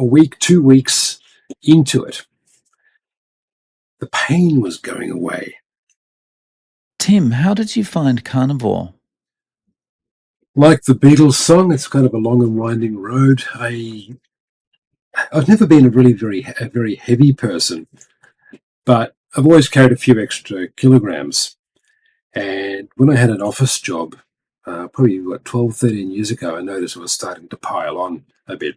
a week, 2 weeks into it, the pain was going away. Tim, how did you find Carnivore? Like the Beatles song, it's kind of a long and winding road. I've never been a very heavy person, but I've always carried a few extra kilograms. And when I had an office job, probably 12, 13 years ago, I noticed I was starting to pile on a bit,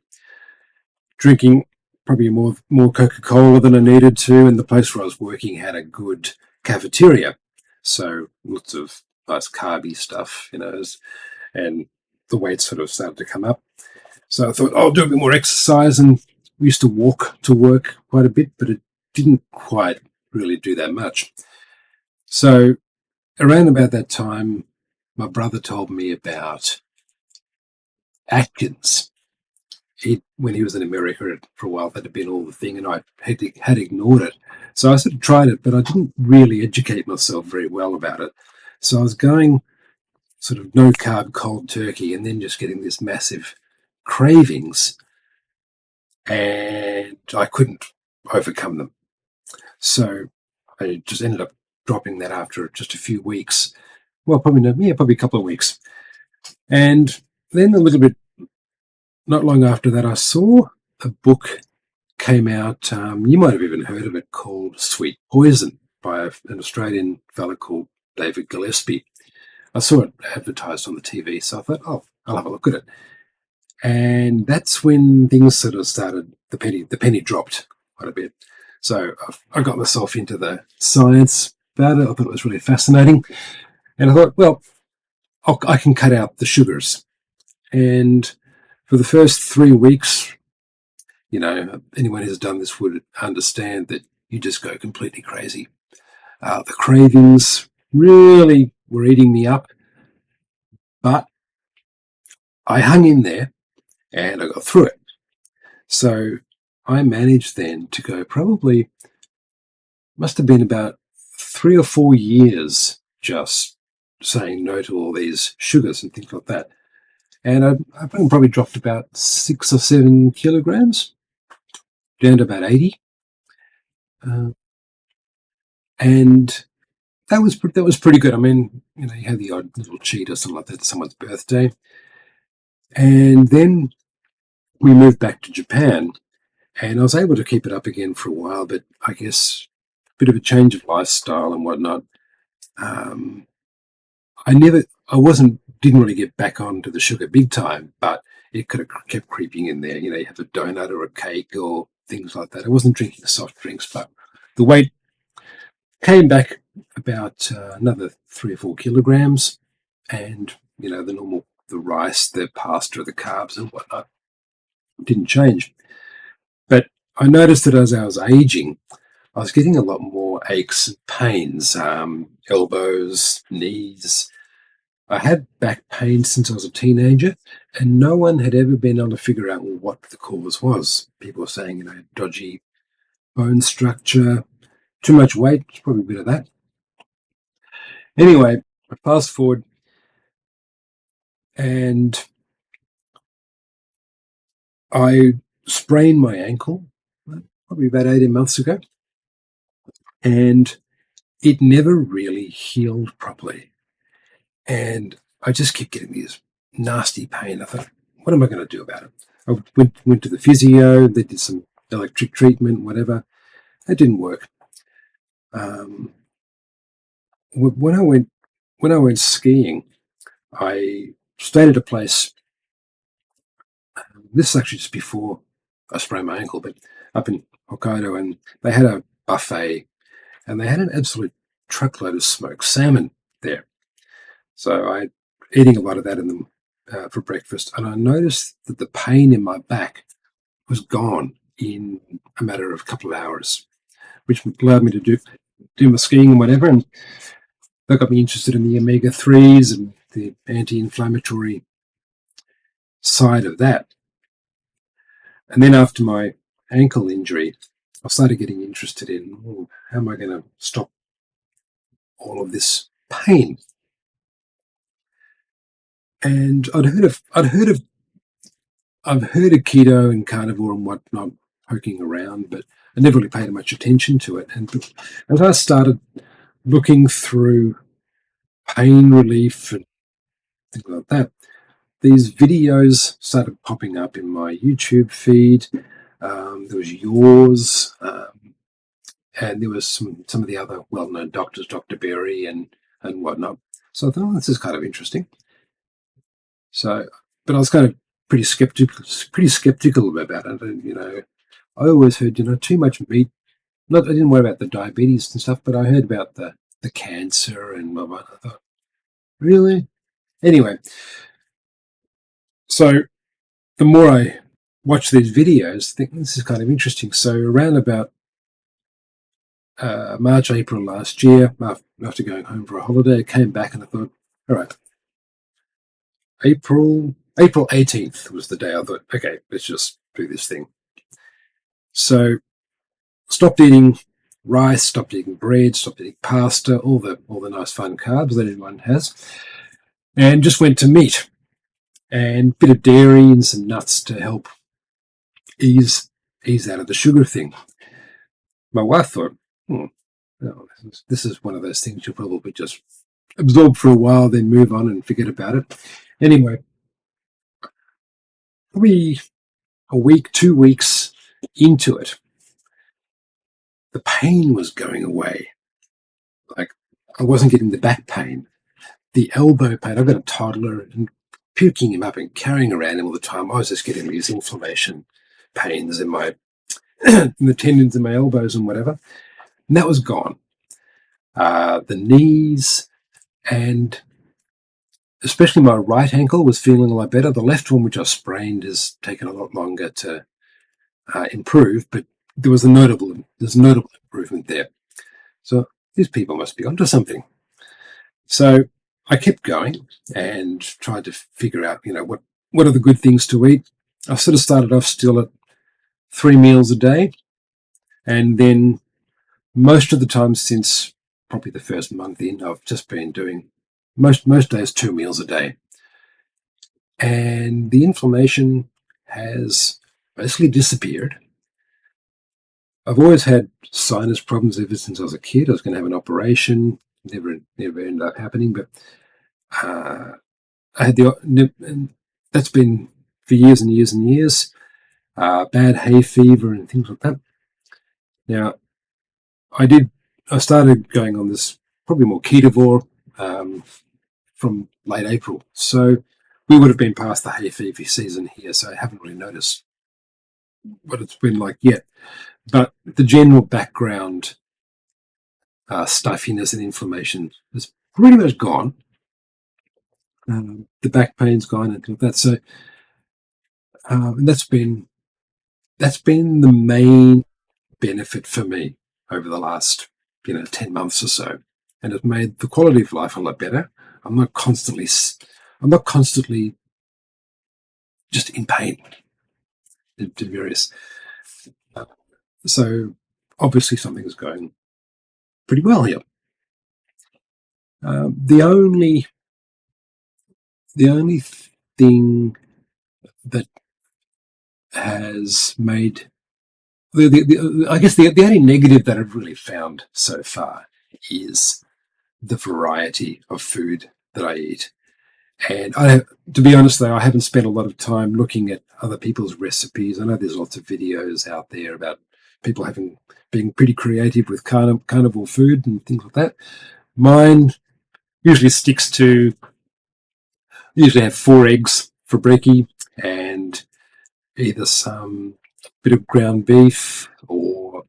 drinking probably more Coca-Cola than I needed to, and the place where I was working had a good cafeteria, so lots of nice carby stuff, and the weight sort of started to come up. So I thought, I'll do a bit more exercise, and we used to walk to work quite a bit, but it didn't quite really do that much. So around about that time, my brother told me about Atkins. When he was in America for a while, that had been all the thing, and I had ignored it. So I sort of tried it, but I didn't really educate myself very well about it. So I was going sort of no carb cold turkey, and then just getting this massive cravings, and I couldn't overcome them. So I just ended up dropping that after just a few weeks. Well, probably a couple of weeks. And then a little bit, not long after that, I saw a book came out. You might have even heard of it, called Sweet Poison by an Australian fellow called David Gillespie. I saw it advertised on the TV, so I thought, oh, I'll have a look at it. And that's when things sort of started. The penny dropped quite a bit. So I got myself into the science about it. I thought it was really fascinating, and I thought, well, I can cut out the sugars. And for the first 3 weeks, anyone who's done this would understand that you just go completely crazy. The cravings really were eating me up, but I hung in there and I got through it. So I managed then to go, probably must have been about 3 or 4 years just saying no to all these sugars and things like that. And I probably dropped about 6 or 7 kilograms, down to about 80. And that was pretty good. I mean, you had the odd little cheat or something like that at someone's birthday. And then we moved back to Japan, and I was able to keep it up again for a while, but I guess a bit of a change of lifestyle and whatnot. Didn't really get back onto the sugar big time, but it could have kept creeping in there. You have a donut or a cake or things like that. I wasn't drinking soft drinks, but the weight came back about another 3 or 4 kilograms, and the rice, the pasta, the carbs, and whatnot didn't change. But I noticed that as I was aging, I was getting a lot more aches and pains, elbows, knees. I had back pain since I was a teenager, and no one had ever been able to figure out what the cause was. People were saying, dodgy bone structure, too much weight, probably a bit of that. Anyway, I fast forward, and I sprained my ankle probably about 18 months ago, and it never really healed properly. And I just kept getting this nasty pain. I thought, what am I going to do about it? I went to the physio. They did some electric treatment, whatever. It didn't work. When I went skiing, I stayed at a place. This is actually just before I sprained my ankle, but up in Hokkaido, and they had a buffet, and they had an absolute truckload of smoked salmon there. So I eating a lot of that in them for breakfast, and I noticed that the pain in my back was gone in a matter of a couple of hours, which allowed me to do my skiing and whatever, and that got me interested in the omega-3s and the anti-inflammatory side of that. And then after my ankle injury, I started getting interested in, how am I going to stop all of this pain? And I'd heard of I've heard of keto and carnivore and whatnot poking around, but I never really paid much attention to it. And as I started looking through pain relief and things like that, these videos started popping up in my YouTube feed. There was yours, and there was some of the other well-known doctors, Dr. Berry and whatnot. So I thought, oh, this is kind of interesting. So, but I was kind of pretty skeptical about it. And, I always heard, too much meat. Not, I didn't worry about the diabetes and stuff, but I heard about the cancer and blah, blah. I thought, really? Anyway, so the more I watch these videos, I think this is kind of interesting. So around about March, April last year, after going home for a holiday, I came back and I thought, all right, April 18th was the day I thought, okay, let's just do this thing. So stopped eating rice, stopped eating bread, stopped eating pasta, all the nice fun carbs that everyone has, and just went to meat and a bit of dairy and some nuts to help ease out of the sugar thing. My wife thought, oh, this is one of those things you'll probably just absorb for a while, then move on and forget about it. Anyway, probably a week, 2 weeks into it, the pain was going away. Like, I wasn't getting the back pain, the elbow pain. I've got a toddler and puking him up and carrying around him all the time. I was just getting these inflammation pains in my in the tendons in my elbows and whatever. And that was gone. The knees and especially my right ankle was feeling a lot better. The left one, which I sprained, has taken a lot longer to improve, but there's a notable improvement there. So these people must be onto something. So I kept going and tried to figure out, what are the good things to eat. I sort of started off still at 3 meals a day, and then most of the time since probably the first month in, I've just been doing most days 2 meals a day, and the inflammation has basically disappeared. I've always had sinus problems ever since I was a kid. I was going to have an operation, never ended up happening, but I had and that's been for years and years and years. Bad hay fever and things like that. Now, I started going on this probably more ketovore from late April. So we would have been past the hay fever season here, so I haven't really noticed what it's been like yet. But the general background stuffiness and inflammation is pretty much gone. The back pain's gone and things like that. So and that's been the main benefit for me over the last 10 months or so, and it's made the quality of life a lot better. I'm not constantly just in pain to various. So obviously something is going pretty well here. The only thing that has made I guess the only negative that I've really found so far is the variety of food that I eat. And to be honest, though, I haven't spent a lot of time looking at other people's recipes. I know there's lots of videos out there about people being pretty creative with carnivore food and things like that. Mine usually sticks to. Usually have 4 eggs for brekkie and either some bit of ground beef or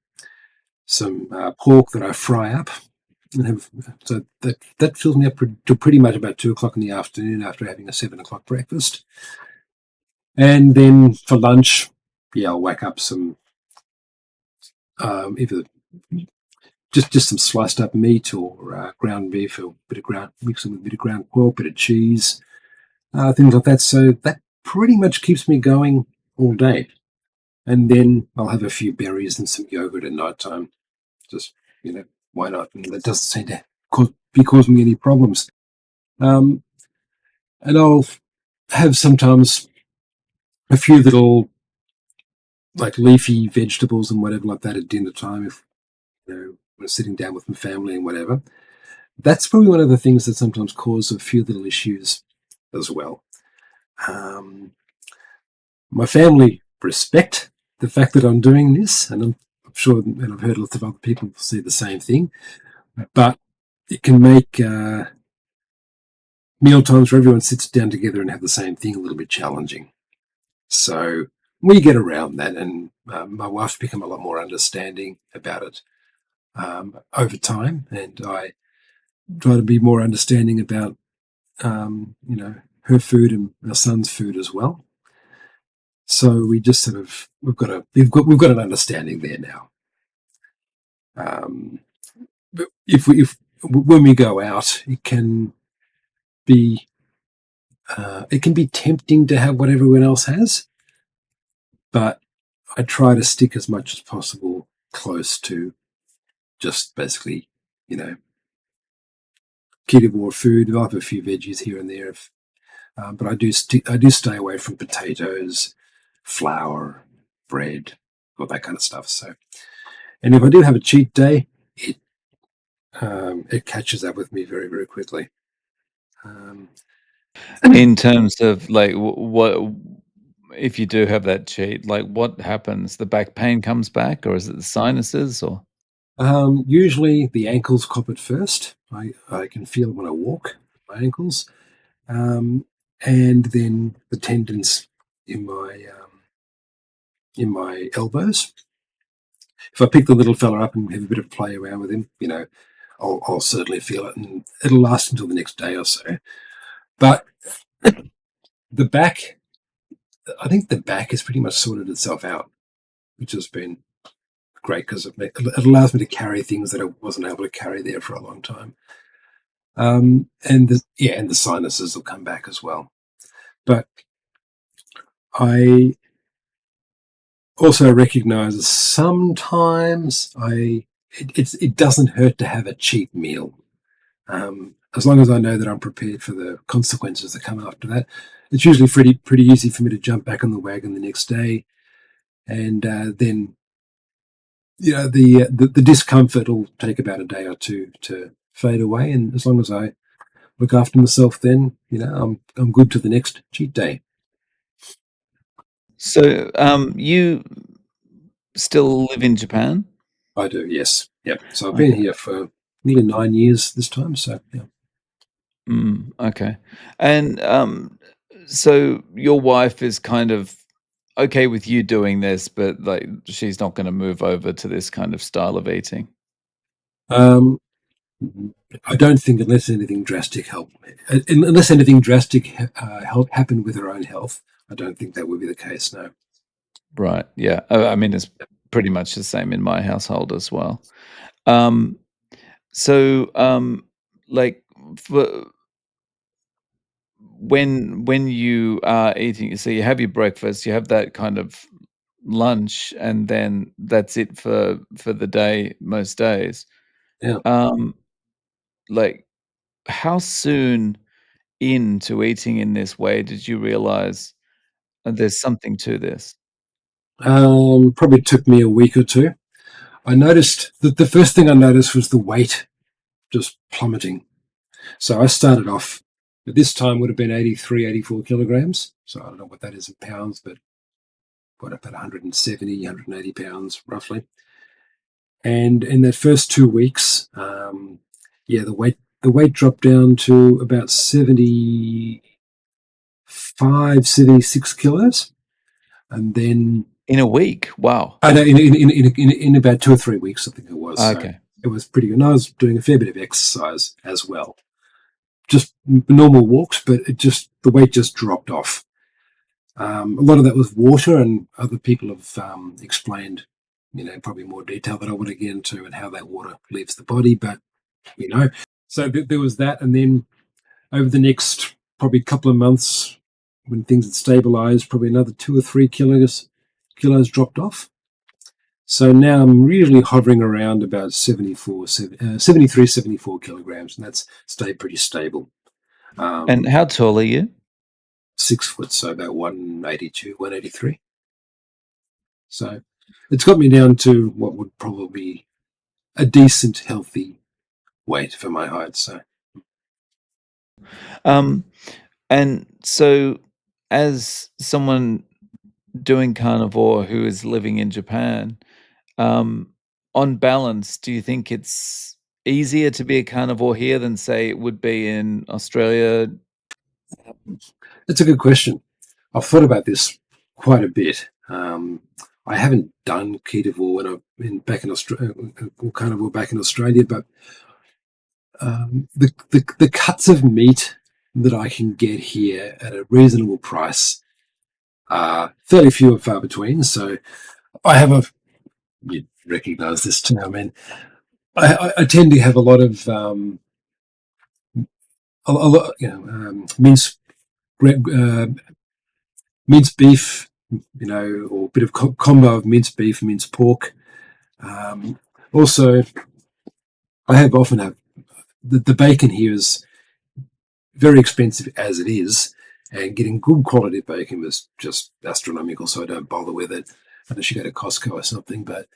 some pork that I fry up. And so that fills me up to pretty much about 2 o'clock in the afternoon after having a 7 o'clock breakfast. And then for lunch, I'll whack up some either just some sliced up meat or ground beef or mix it with a bit of ground pork, bit of cheese, things like that. So that pretty much keeps me going all day. And then I'll have a few berries and some yogurt at night time. Just, why not? And that doesn't seem to be causing me any problems. And I'll have sometimes a few little like leafy vegetables and whatever like that at dinner time if we're sitting down with my family and whatever. That's probably one of the things that sometimes cause a few little issues as well. Um, my family respect the fact that I'm doing this, and I'm sure, and I've heard lots of other people say the same thing. But it can make meal times where everyone sits down together and have the same thing a little bit challenging. So we get around that, and my wife's become a lot more understanding about it over time, and I try to be more understanding about her food and our son's food as well. So we just sort of we've got an understanding there now. Um, but if when we go out, be it can be tempting to have what everyone else has, but I try to stick as much as possible close to just basically, you know, carnivore food. I'll have a few veggies here and there, but I do stay away from potatoes, flour, bread, all that kind of stuff. So, and if I do have a cheat day, it catches up with me very very quickly. Um, In terms of like what if you do have that cheat, like what happens? The back pain comes back, or is it the sinuses, or Usually the ankles cop it first. I can feel it when I walk, my ankles, um, and then the tendons in my elbows. If I pick the little fella up and have a bit of play around with him, I'll certainly feel it, and it'll last until the next day or so. But the back, I think the back has pretty much sorted itself out, which has been great because it allows me to carry things that I wasn't able to carry there for a long time. And the sinuses will come back as well. But I also recognize that sometimes it doesn't hurt to have a cheap meal. As long as I know that I'm prepared for the consequences that come after that, it's usually pretty easy for me to jump back on the wagon the next day, and then the discomfort will take about a day or two to fade away, and as long as I look after myself, then I'm good to the next cheat day. so you still live in Japan? I do, yes, yep. So I've been Okay. here for nearly 9 years this time. So yeah. Okay. And so your wife is kind of okay with you doing this, but like she's not going to move over to this kind of style of eating. Um, I don't think unless anything drastic help happen with her own health. I don't think that would be the case. No. Right. Yeah. I mean, it's pretty much the same in my household as well. Um, so, like, for when you are eating, so you have your breakfast, you have that kind of lunch, and then that's it for the day most days. Yeah. Um, like, how soon into eating in this way did you realize there's something to this? Probably took me a week or two. I noticed that the first thing I noticed was the weight just plummeting. So I started off at this time would have been 83, 84 kilograms. So I don't know what that is in pounds, but what about 170, 180 pounds roughly. And in that first 2 weeks, yeah, the weight dropped down to about 75, 76 kilos, and then In a week? Wow. I know in about 2 or 3 weeks, I think it was. So Okay. it was pretty good. And I was doing a fair bit of exercise as well, just normal walks, but the weight just dropped off. A lot of that was water, and other people have explained, probably more detail that I want to get into and how that water leaves the body. But you know, so there was that, and then over the next probably couple of months, when things had stabilized, probably another 2 or 3 kilos dropped off. So now I'm really hovering around about 73, 74 kilograms, and that's stayed pretty stable. And Um, how tall are you? 6 foot, so about 182, 183. So it's got me down to what would probably be a decent, healthy weight for my height. So Um, and so as someone doing carnivore who is living in Japan, um, on balance, do you think it's easier to be a carnivore here than, say, it would be in Australia? it's a good question. I've thought about this quite a bit. I haven't done ketovore when I've been back in Australia, or carnivore back in Australia, but the cuts of meat that I can get here at a reasonable price are fairly few and far between. So I have a you recognise this too. I mean, I tend to have a lot of a lot, uh, minced beef, or a bit of combo of minced beef, minced pork. Um, Also, I have often have the bacon here is very expensive as it is, and getting good quality bacon was just astronomical. So I don't bother with it unless you go to Costco or something. But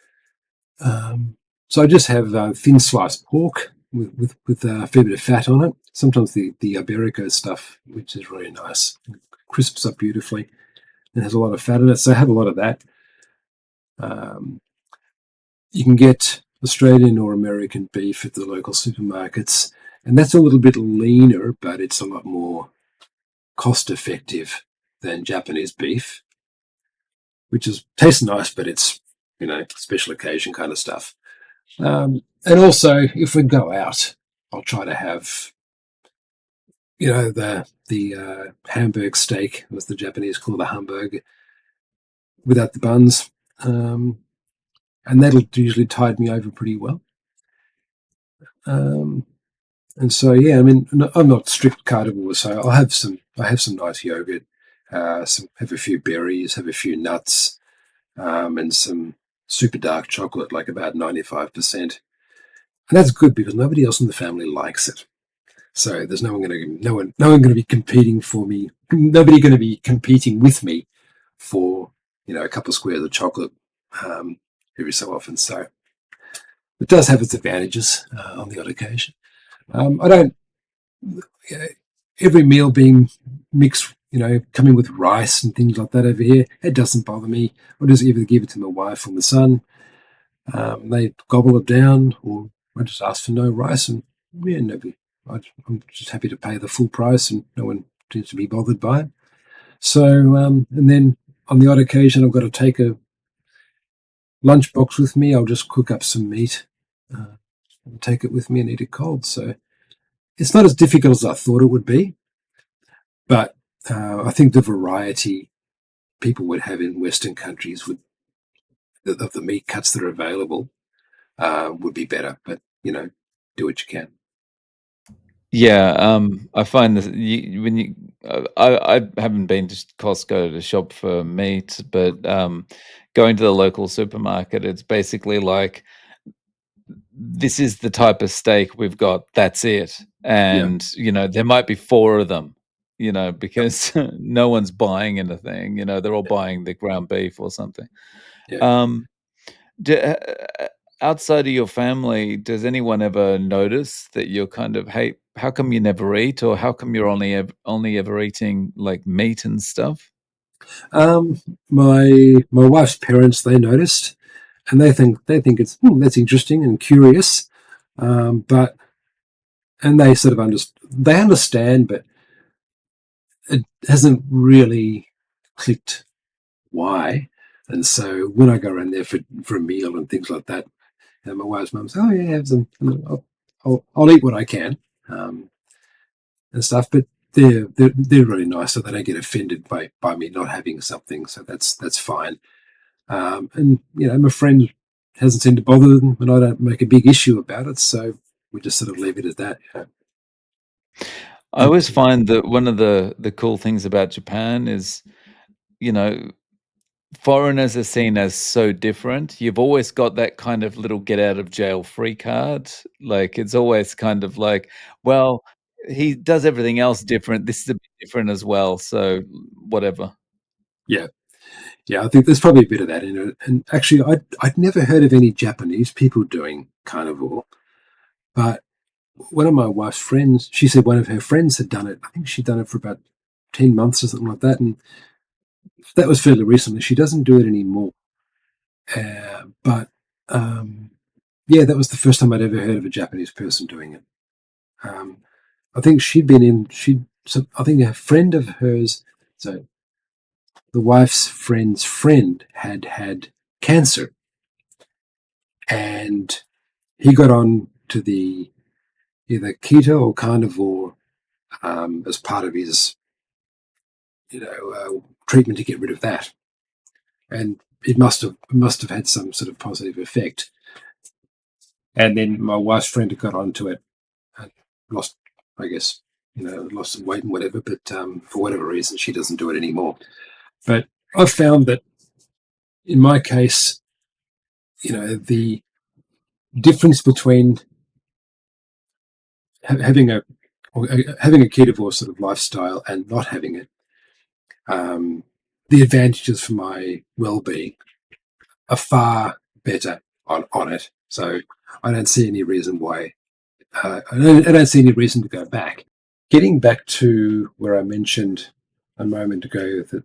um, so I just have thin sliced pork with a fair bit of fat on it. Sometimes the Iberico stuff, which is really nice, crisps up beautifully and has a lot of fat in it. So I have a lot of that. Um, you can get Australian or American beef at the local supermarkets, and that's a little bit leaner, but it's a lot more cost effective than Japanese beef, which is tastes nice, but it's special occasion kind of stuff. And also, if we go out, I'll try to have the Hamburg steak, as the Japanese call the Hamburg, without the buns, um, and that'll usually tide me over pretty well. Um, and so, yeah, I mean, I'm not strict carnivore, so I'll have some. I have some nice yogurt, have a few berries, have a few nuts, and some super dark chocolate, like about 95%. And that's good because nobody else in the family likes it. So there's no one going to be competing for me. Nobody going to be competing with me for a couple of squares of chocolate um, every so often. So it does have its advantages on the odd occasion. I don't every meal being mixed, coming with rice and things like that over here. It doesn't bother me. I'll just either give it to my wife or my son. They gobble it down, or I just ask for no rice, and yeah, nobody. I'm just happy to pay the full price, and no one seems to be bothered by it. So, and then on the odd occasion, I've got to take a lunchbox with me. I'll just cook up some meat, and take it with me and eat it cold. So it's not as difficult as I thought it would be, but I think the variety people would have in Western countries of the meat cuts that are available would be better. But do what you can. Yeah, I find that when you, I haven't been to Costco to shop for meat, but going to the local supermarket, it's basically like this is the type of steak we've got. That's it, Yeah. and there might be four of them, Yep. because no one's buying anything. They're all buying the ground beef or something. Yeah. Um, Do, outside of your family, does anyone ever notice that you're kind of, "Hey, how come you never eat?" Or, "How come you're only ever eating, like, meat and stuff?" Um, my wife's parents, they noticed, and they think it's that's interesting and curious, but and they sort of understand, but it hasn't really clicked why. And so when I go around there for a meal and things like that, and my wife's mum says, "Oh yeah, have some. I'll eat what I can." Um, and stuff. But they're really nice, so they don't get offended by me not having something. So that's fine. And my friend hasn't seemed to bother them, and I don't make a big issue about it. So we just sort of leave it at that. I But always find that one of the cool things about Japan is, you know, foreigners are seen as so different. You've always got that kind of little get out of jail free card. Like, it's always kind of like, "Well, he does everything else different. This is a bit different as well, so whatever. Yeah, yeah. I think there's probably a bit of that in it. And actually, I'd never heard of any Japanese people doing carnivore, but one of my wife's friends, she said one of her friends had done it. I think she'd done it for about 10 months or something like that, and that was fairly recently. She doesn't do it anymore, but yeah, that was the first time I'd ever heard of a Japanese person doing it. Um, I think she'd been in. She, so I think a friend of hers. So the wife's friend's friend had had cancer, and he got on to the either keto or carnivore as part of his, treatment to get rid of that, and it must have had some sort of positive effect. And then my wife's friend got onto it and lost, I guess, lost some weight and whatever. But for whatever reason, she doesn't do it anymore. But I've found that in my case, the difference between having having a ketovore sort of lifestyle and not having it, um, the advantages for my well-being are far better on it. So I don't see any reason why. I don't see any reason to go back. Getting back to where I mentioned a moment ago that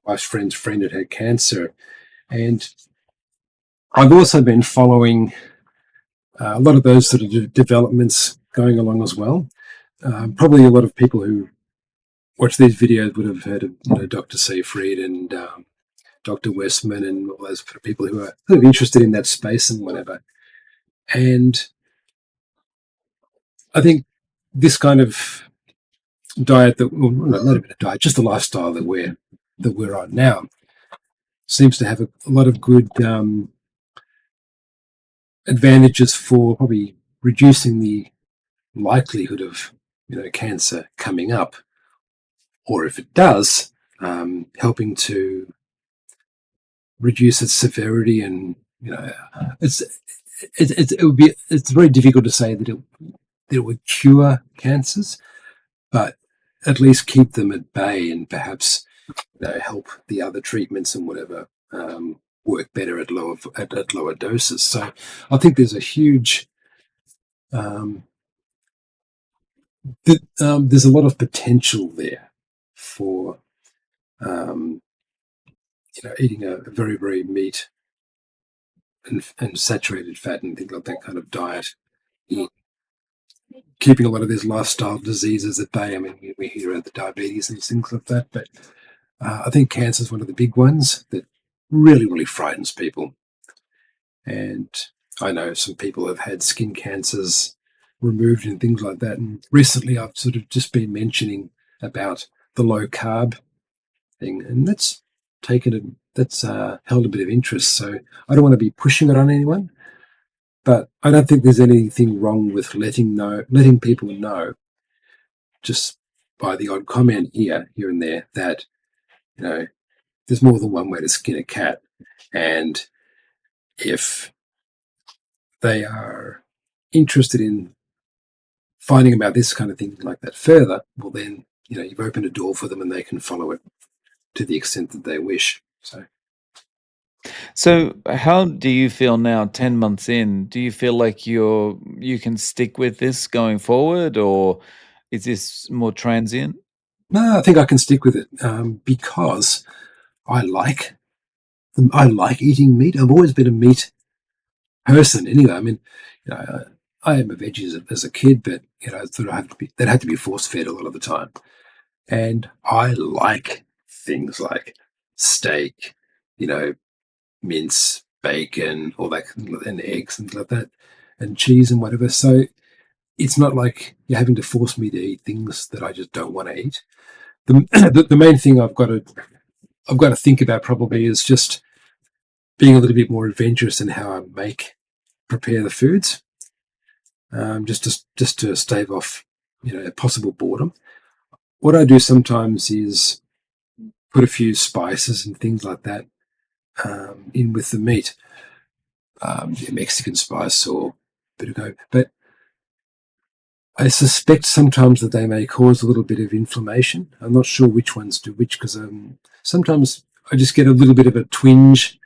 my friend's friend had had cancer, and I've also been following a lot of those sort of developments going along as well. Probably a lot of people who watch these videos would have heard of Dr. Seyfried and Dr. Westman and all those people who are sort of interested in that space and whatever. And I think this kind of diet that, well, not even a diet, just the lifestyle that we're on now seems to have a lot of good advantages for probably reducing the likelihood of cancer coming up, or if it does, helping to reduce its severity. And it's it's very difficult to say that it would cure cancers, but at least keep them at bay and perhaps help the other treatments and whatever work better at lower doses. So I think there's a huge um, there's a lot of potential there for um, eating a very very meat and saturated fat and things like that kind of diet, keeping a lot of these lifestyle diseases at bay. I mean, we hear about the diabetes and things like that, but I think cancer is one of the big ones that really, really frightens people. And I know some people have had skin cancers removed and things like that. And recently I've sort of just been mentioning about the low carb thing, and that's held a bit of interest. So I don't want to be pushing it on anyone, but I don't think there's anything wrong with letting people know, just by the odd comment here and there, that you know there's more than one way to skin a cat. And if they are interested in finding about this kind of thing like that further, well, then, you've opened a door for them and they can follow it to the extent that they wish. So, So, how do you feel now, 10 months in? Do you feel like you can stick with this going forward, or is this more transient? no, I think I can stick with it because I like I like eating meat. I've always been a meat person anyway. I mean, I am a veggie as a kid, but sort of that had to be force fed a lot of the time. And I like things like steak, you know, mince, bacon, all that, and eggs and like that, and cheese and whatever. So it's not like you're having to force me to eat things that I just don't want to eat. The, the main thing I've got to think about probably is just being a little bit more adventurous in how I prepare the foods, just to stave off possible boredom. What I do sometimes is put a few spices and things like that in with the meat, Mexican spice or a bit of go. But I suspect sometimes that they may cause a little bit of inflammation. I'm not sure which ones do which because sometimes I just get a little bit of a twinge,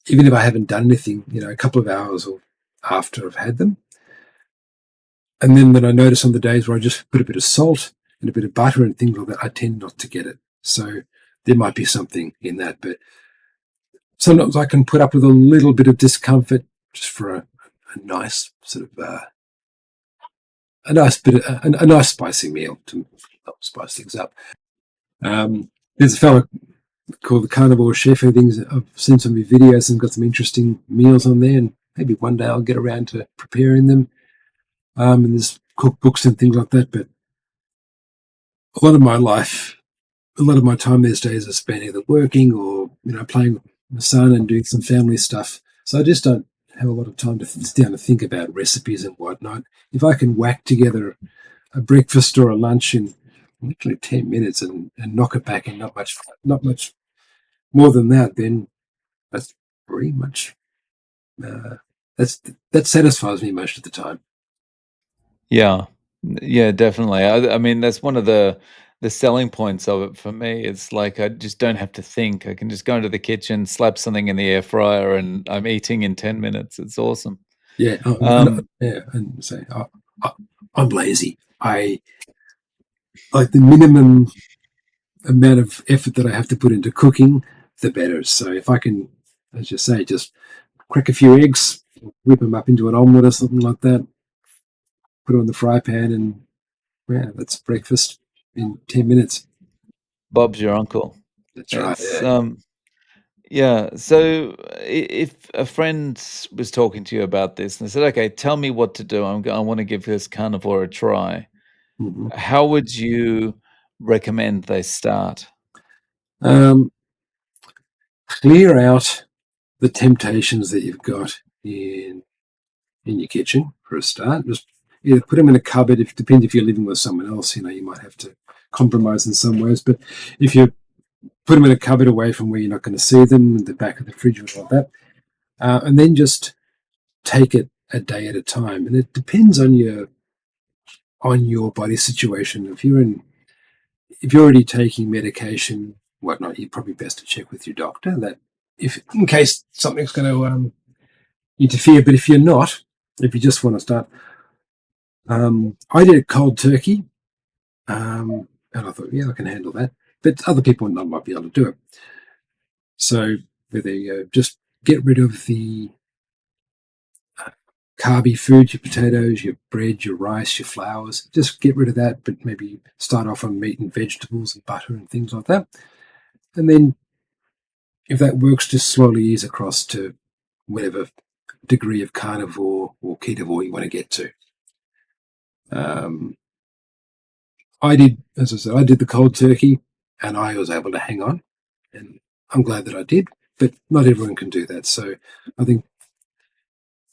even if I haven't done anything, a couple of hours or after I've had them. And then I notice on the days where I just put a bit of salt and a bit of butter and things like that, I tend not to get it. So there might be something in that. But sometimes I can put up with a little bit of discomfort just for a nice sort of a nice bit of, a nice spicy meal to help spice things up. There's a fellow called the Carnivore Chef. I've seen some of his videos and got some interesting meals on there, and maybe one day I'll get around to preparing them. And there's cookbooks and things like that. But a lot of my life, a lot of my time these days is spent either working or playing with my son and doing some family stuff. So I just don't have a lot of time to sit down and think about recipes and whatnot. If I can whack together a breakfast or a lunch in literally 10 minutes and knock it back in not much more than that, then that's pretty much uh, that satisfies me most of the time. Yeah. Yeah, definitely. I mean, that's one of the selling points of it for me. It's like I just don't have to think. I can just go into the kitchen, slap something in the air fryer, and I'm eating in 10 minutes. It's awesome. Yeah, Um, yeah, and say I, I'm lazy. I like the minimum amount of effort that I have to put into cooking, the better. So if I can, as you say, just crack a few eggs, whip them up into an omelette or something like that, put it on the fry pan, and yeah, that's breakfast in 10 minutes. Bob's your uncle. That's right. It's, Yeah. yeah. So if a friend was talking to you about this and they said, "Okay, tell me what to do. I want to give this carnivore a try." Mhm. How would you recommend they start? Um, Clear out the temptations that you've got in your kitchen for a start. Just either put them in a cupboard. If depends if you're living with someone else, you might have to compromise in some ways. But if you put them in a cupboard away from where you're not going to see them, in the back of the fridge or like that, and then just take it a day at a time. And it depends on your body situation. If you're already taking medication, whatnot, you're probably best to check with your doctor that if in case something's going to interfere. But if you're not, if you just want to start, I did it cold turkey, and I thought, yeah, I can handle that. But other people might be able to do it. So whether you just get rid of the carby food, your potatoes, your bread, your rice, your flours, just get rid of that. But maybe start off on meat and vegetables and butter and things like that. And then if that works, just slowly ease across to whatever degree of carnivore or ketovore you want to get to. Um, I did, as I said, I did the cold turkey, and I was able to hang on, and I'm glad that I did. But not everyone can do that, so I think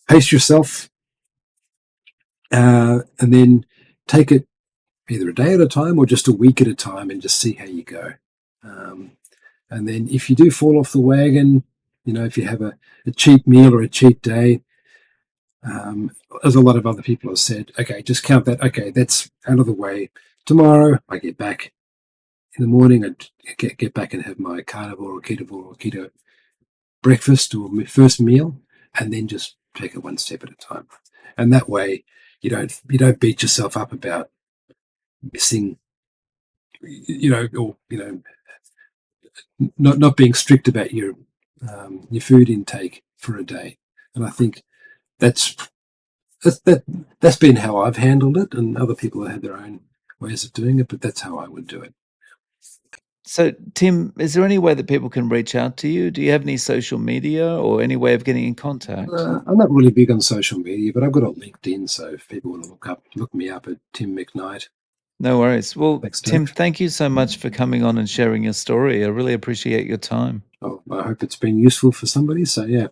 pace yourself, and then take it either a day at a time or just a week at a time, and just see how you go. Um, and then if you do fall off the wagon, if you have a cheat meal or a cheat day, um, as a lot of other people have said, okay, just count that. Okay, that's out of the way. Tomorrow I get back in the morning. I get back and have my carnivore or keto breakfast or my first meal, and then just take it one step at a time. And that way, you don't beat yourself up about missing, or not being strict about your food intake for a day. And I think that's that's that that's been how I've handled it, and other people have had their own ways of doing it, but that's how I would do it. So, Tim, is there any way that people can reach out to you? Do you have any social media or any way of getting in contact? I'm not really big on social media, but I've got a LinkedIn, so if people want to look me up at Tim McKnight. No worries. Well, Thanks, Tim, Dave. thank you so much for coming on and sharing your story. I really appreciate your time. Oh, I hope it's been useful for somebody. So yeah,